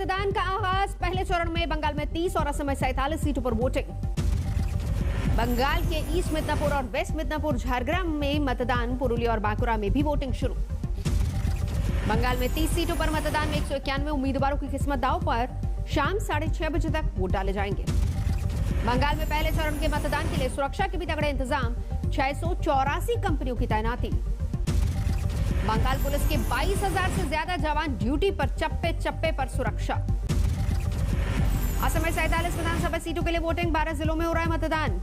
मतदान का आगाज। पहले चरण में बंगाल में 30 और असम में 47 सीटों पर वोटिंग। बंगाल के ईस्ट मिदनापुर और वेस्ट मिदनापुर झारग्राम में मतदान। पुरुलिया और बांकुरा में भी वोटिंग शुरू। बंगाल में 30 सीटों पर मतदान में 191 उम्मीदवारों की किस्मत दांव पर। शाम 6:30 बजे तक वोट डाले जाएंगे। बंगाल में पहले चरण के मतदान के लिए सुरक्षा के भी तगड़े इंतजाम। 684 कंपनियों की तैनाती। बंगाल पुलिस के 22,000 से ज्यादा जवान ड्यूटी पर। चप्पे चप्पे पर सुरक्षा। असम में 47 विधानसभा सीटों के लिए वोटिंग। 12 जिलों में हो रहा है मतदान।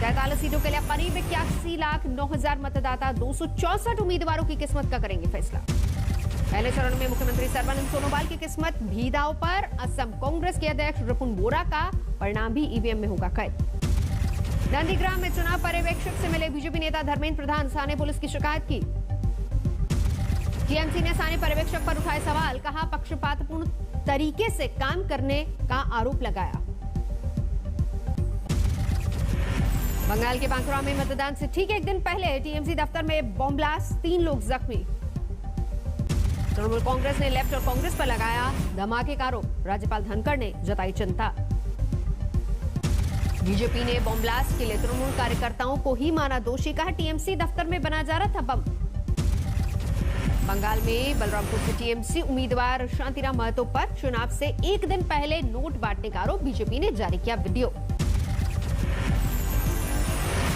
47 सीटों के लिए करीब 81,09,000 मतदाता। 264 उम्मीदवारों की किस्मत का करेंगे फैसला। पहले चरण में मुख्यमंत्री सर्बानंद सोनोवाल की किस्मत भी दांव पर। असम कांग्रेस के अध्यक्ष रिपुन बोरा का परिणाम भी ईवीएम में होगा कैद। नंदीग्राम में चुनाव पर्यवेक्षक से मिले बीजेपी नेता धर्मेंद्र प्रधान। साने पुलिस की शिकायत की। टीएमसी ने साने पर्यवेक्षक पर उठाए सवाल। कहा पक्षपातपूर्ण तरीके से काम करने का आरोप लगाया। बंगाल के बांकुरा में मतदान से ठीक एक दिन पहले टीएमसी दफ्तर में बॉम्ब ब्लास्ट। 3 लोग जख्मी। तृणमूल कांग्रेस ने लेफ्ट और कांग्रेस पर लगाया धमाके का आरोप। राज्यपाल धनखड़ ने जताई चिंता। बीजेपी ने बॉम्ब ब्लास्ट के लिए तृणमूल कार्यकर्ताओं को ही माना दोषी। कहा टीएमसी दफ्तर में बनाया जा रहा था बम। बंगाल में बलरामपुर से टीएमसी उम्मीदवार शांतिराम महतो पर चुनाव से एक दिन पहले नोट बांटने का आरोप। बीजेपी ने जारी किया वीडियो।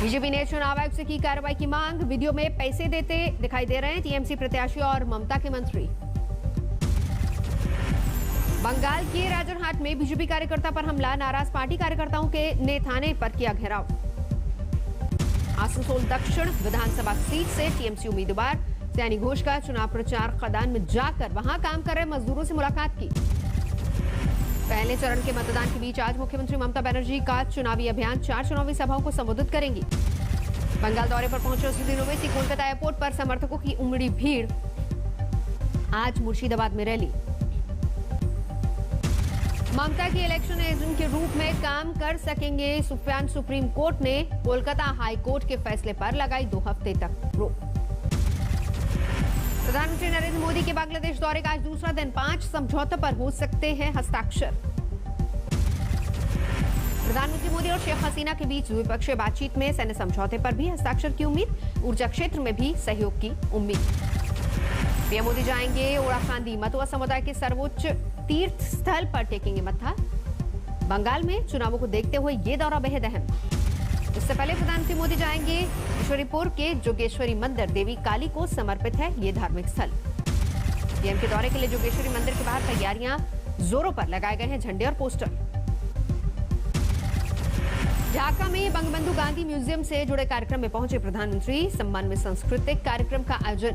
बीजेपी ने चुनाव आयोग से की कार्रवाई की मांग। वीडियो में पैसे देते दिखाई दे रहे हैं टीएमसी प्रत्याशी और ममता के मंत्री। बंगाल के राजरहाट में बीजेपी कार्यकर्ता पर हमला। नाराज पार्टी कार्यकर्ताओं के ने थाने पर किया घेराव। आसनसोल दक्षिण विधानसभा सीट से टीएमसी उम्मीदवार सैनी घोष का चुनाव प्रचार खदान में जाकर वहां काम कर रहे मजदूरों से मुलाकात की। पहले चरण के मतदान के बीच आज मुख्यमंत्री ममता बनर्जी का चुनावी अभियान। 4 चुनावी सभाओं को संबोधित करेंगी। बंगाल दौरे पर पहुंचे सुदीन ओवैसी। कोलकाता एयरपोर्ट पर समर्थकों की उमड़ी भीड़। आज मुर्शिदाबाद में रैली। ममता की इलेक्शन एजेंट के रूप में काम कर सकेंगे सुफियान। सुप्रीम कोर्ट ने कोलकाता हाई कोर्ट के फैसले पर लगाई 2 हफ्ते तक रोक। प्रधानमंत्री नरेंद्र मोदी के बांग्लादेश दौरे का आज दूसरा दिन। 5 समझौतों पर हो सकते हैं हस्ताक्षर। प्रधानमंत्री मोदी और शेख हसीना के बीच द्विपक्षीय बातचीत में सैन्य समझौते पर भी हस्ताक्षर की उम्मीद। ऊर्जा क्षेत्र में भी सहयोग की उम्मीद। पीएम मोदी जाएंगे ओराकांदी। मतुआ समुदाय के सर्वोच्च तीर्थ स्थल पर टेकेंगे मत्था। बंगाल में चुनावों को देखते हुए ये दौरा बेहद अहम। इससे पहले प्रधानमंत्री मोदी जाएंगे ईश्वरीपुर के जोगेश्वरी मंदिर। देवी काली को समर्पित है ये धार्मिक स्थल। पीएम के दौरे के लिए जोगेश्वरी मंदिर के बाहर तैयारियां जोरों पर लगाए गए हैं झंडे और पोस्टर। ढाका में बंगबंधु गांधी म्यूजियम से जुड़े कार्यक्रम में पहुंचे प्रधानमंत्री। सम्मान में सांस्कृतिक कार्यक्रम का आयोजन।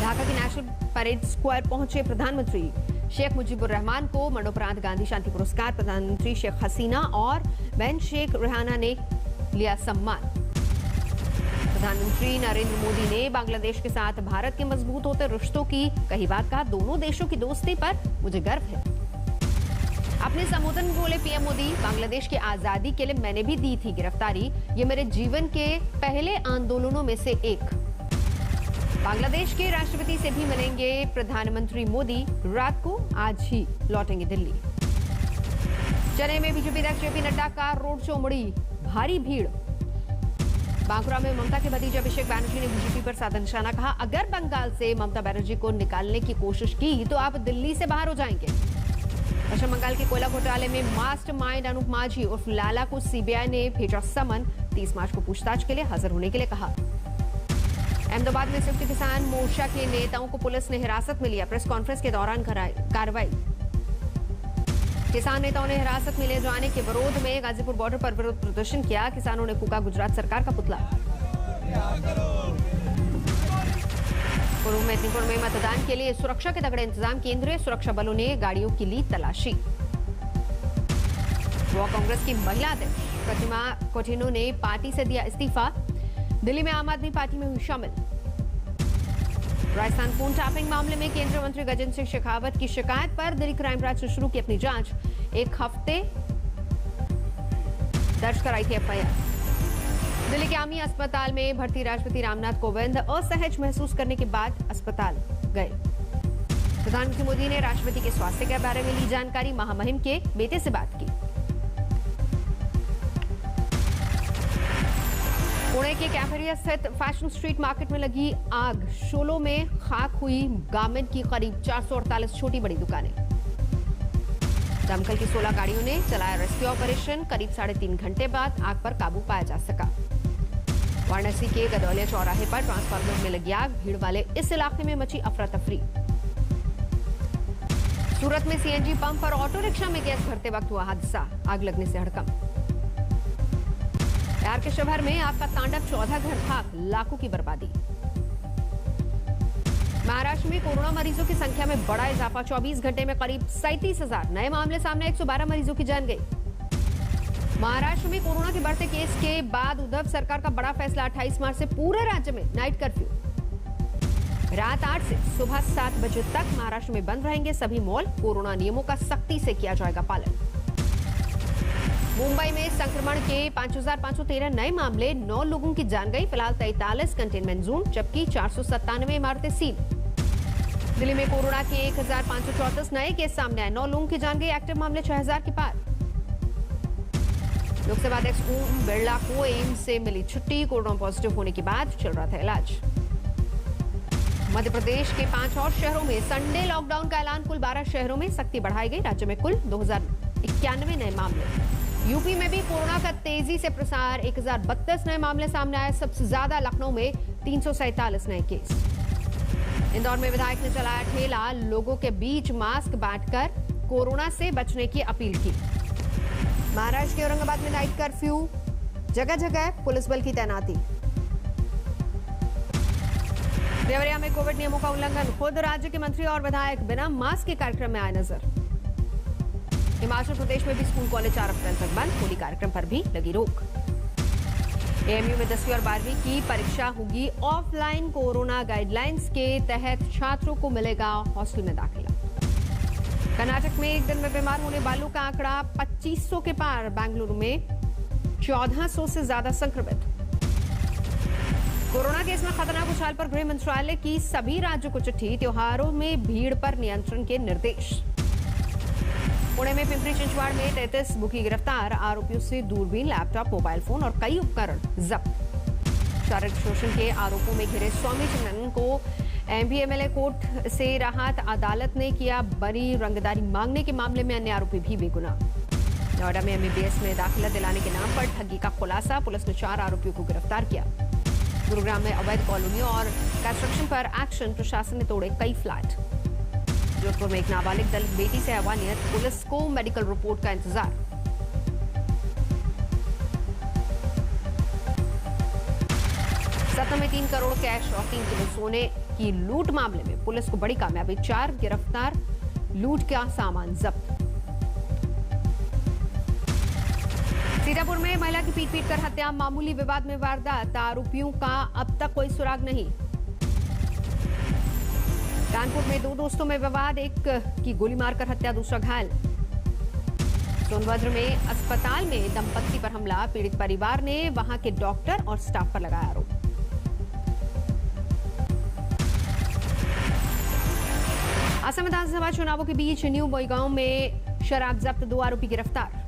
ढाका के नेशनल परेड स्क्वायर पहुंचे प्रधानमंत्री। शेख मुजीबुर रहमान को मरणोपरांत गांधी शांति पुरस्कार। प्रधानमंत्री शेख हसीना और बहन शेख रेहाना ने लिया सम्मान। प्रधानमंत्री नरेंद्र मोदी ने बांग्लादेश के साथ भारत के मजबूत होते रिश्तों की कही बात। कहा दोनों देशों की दोस्ती पर मुझे गर्व है। अपने संबोधन में बोले पीएम मोदी, बांग्लादेश की आजादी के लिए मैंने भी दी थी गिरफ्तारी। ये मेरे जीवन के पहले आंदोलनों में से एक। बांग्लादेश के राष्ट्रपति से भी मिलेंगे प्रधानमंत्री मोदी। रात को आज ही लौटेंगे दिल्ली। चेन्नई में बीजेपी अध्यक्ष जेपी नड्डा का रोड शो मुड़ी भारी भीड़। बांकुरा में ममता के भतीजे अभिषेक बैनर्जी ने बीजेपी पर साधा निशाना। कहा अगर बंगाल से ममता बनर्जी को निकालने की कोशिश की तो आप दिल्ली से बाहर हो जाएंगे। पश्चिम बंगाल के कोयला घोटाले में मास्टरमाइंड अनूप माझी उर्फ लाला को सीबीआई ने भेजा समन। 30 मार्च को पूछताछ के लिए हाजिर होने के लिए कहा। अहमदाबाद में संयुक्त किसान मोर्चा के नेताओं को पुलिस ने हिरासत में लिया। प्रेस कॉन्फ्रेंस के दौरान कार्रवाई। किसान नेताओं ने हिरासत में ले जाने के विरोध में गाजीपुर बॉर्डर पर विरोध प्रदर्शन किया। किसानों ने फूका गुजरात सरकार का पुतला। पूर्व मेदिनीपुर में मतदान के लिए सुरक्षा के तगड़े इंतजाम। केंद्रीय सुरक्षा बलों ने गाड़ियों की ली तलाशी। गोवा कांग्रेस की महिला अध्यक्ष प्रतिमा कोठिनो ने पार्टी से दिया इस्तीफा। दिल्ली में आम आदमी पार्टी में हुई शामिल। राजस्थान फोन टैपिंग मामले में केंद्रीय मंत्री गजेंद्र सिंह शेखावत की शिकायत पर दिल्ली क्राइम ब्रांच ने शुरू की अपनी जांच। 1 हफ्ते दर्ज कराई थी एफआईआर। दिल्ली के आर्मी अस्पताल में भर्ती राष्ट्रपति रामनाथ कोविंद असहज महसूस करने के बाद अस्पताल गए। प्रधानमंत्री मोदी ने राष्ट्रपति के स्वास्थ्य के बारे में ली जानकारी। महामहिम के बेटे से बात की। पुणे के कैफेरिया स्थित फैशन स्ट्रीट मार्केट में लगी आग। शोलों में खाक हुई गारमेंट की करीब 448 छोटी बड़ी दुकानें। दमकल की 16 गाड़ियों ने चलाया रेस्क्यू ऑपरेशन। करीब 3.5 घंटे बाद आग पर काबू पाया जा सका। वाराणसी के गदौलिया चौराहे पर ट्रांसफार्मर में लगी आग। भीड़ वाले इस इलाके में मची अफरा तफरी। सूरत में सीएनजी पंप और ऑटो रिक्शा में गैस भरते वक्त हुआ हादसा। आग लगने से हड़कंप। बिहार के शिवहर में आग का तांडव। 14 घर खाक, लाखों की बर्बादी। महाराष्ट्र में कोरोना मरीजों की संख्या में बड़ा इजाफा। 24 घंटे में करीब 37,000 नए मामले सामने। 112 मरीजों की जान गई। महाराष्ट्र में कोरोना के बढ़ते केस के बाद उद्धव सरकार का बड़ा फैसला। 28 मार्च से पूरे राज्य में नाइट कर्फ्यू। रात 8 से सुबह 7 बजे तक महाराष्ट्र में बंद रहेंगे सभी मॉल। कोरोना नियमों का सख्ती से किया जाएगा पालन। मुंबई में संक्रमण के 5,513 नए मामले। 9 लोगों की जान गई। फिलहाल 43 कंटेनमेंट जोन, जबकि 497 इमारतें सील। दिल्ली में कोरोना के 1,534 नए केस सामने आए। 9 लोगों की जान गई। एक्टिव मामले 6,000 के पार। लोकसभा अध्यक्ष ओम बिरला को एम्स से मिली छुट्टी। कोरोना पॉजिटिव होने के बाद चल रहा था इलाज। मध्य प्रदेश के 5 और शहरों में संडे लॉकडाउन का ऐलान। कुल 12 शहरों में सख्ती बढ़ाई गई। राज्य में कुल 2,091 नए मामले। यूपी में भी कोरोना का तेजी से प्रसार। 1,032 नए मामले सामने आए। सबसे ज्यादा लखनऊ में 347 नए केस। इंदौर में विधायक ने चलाया ठेला। लोगों के बीच मास्क बांटकर कोरोना से बचने की अपील की। महाराष्ट्र के औरंगाबाद में नाइट कर्फ्यू। जगह जगह पुलिस बल की तैनाती। देवरिया में कोविड नियमों का उल्लंघन। खुद राज्य के मंत्री और विधायक बिना मास्क के कार्यक्रम में आए नजर। हिमाचल प्रदेश में भी स्कूल कॉलेज 4 अप्रैल तक बंद। होली कार्यक्रम पर भी लगी रोक। एएमयू में 10वीं और 12वीं की परीक्षा होगी ऑफलाइन। कोरोना गाइडलाइंस के तहत छात्रों को मिलेगा हॉस्टल में दाखिला। कर्नाटक में एक दिन में बीमार होने वालों का आंकड़ा 2500 के पार। बेंगलुरु में 1400 से ज्यादा संक्रमित। कोरोना केस में खतरनाक उछाल पर गृह मंत्रालय की सभी राज्यों को चिट्ठी। त्योहारों में भीड़ पर नियंत्रण के निर्देश। पुणे में पिंपरी चिंचवाड़ में 33 बुकी गिरफ्तार। आरोपियों से दूरबीन, लैपटॉप, मोबाइल फोन और कई उपकरण जब्त। शारीरिक शोषण के आरोपों में घिरे स्वामी चिन्नन को एमपी-एमएलए कोर्ट से राहत। अदालत ने किया बरी। रंगदारी मांगने के मामले में अन्य आरोपी भी बेगुनाह। नोएडा में एमबीबीएस में दाखिला दिलाने के नाम पर ठगी का खुलासा। पुलिस ने 4 आरोपियों को गिरफ्तार किया। गुरुग्राम में अवैध कॉलोनियों और कंस्ट्रक्शन पर एक्शन। प्रशासन ने तोड़े कई फ्लैट। जोधपुर में एक नाबालिग दलित बेटी से हैवानियत। पुलिस को मेडिकल रिपोर्ट का इंतजार। सतना में 3 करोड़ कैश और 3 किलो सोने की लूट मामले में पुलिस को बड़ी कामयाबी। 4 गिरफ्तार। लूट का सामान जब्त। सीतापुर में महिला की पीट कर हत्या। मामूली विवाद में वारदात। आरोपियों का अब तक कोई सुराग नहीं। कानपुर में 2 दोस्तों में विवाद। एक की गोली मारकर हत्या, दूसरा घायल। सोनभद्र में अस्पताल में दंपत्ति पर हमला। पीड़ित परिवार ने वहां के डॉक्टर और स्टाफ पर लगाया आरोप। असम विधानसभा चुनावों के बीच न्यू बोईगांव में शराब जब्त। 2 आरोपी गिरफ्तार।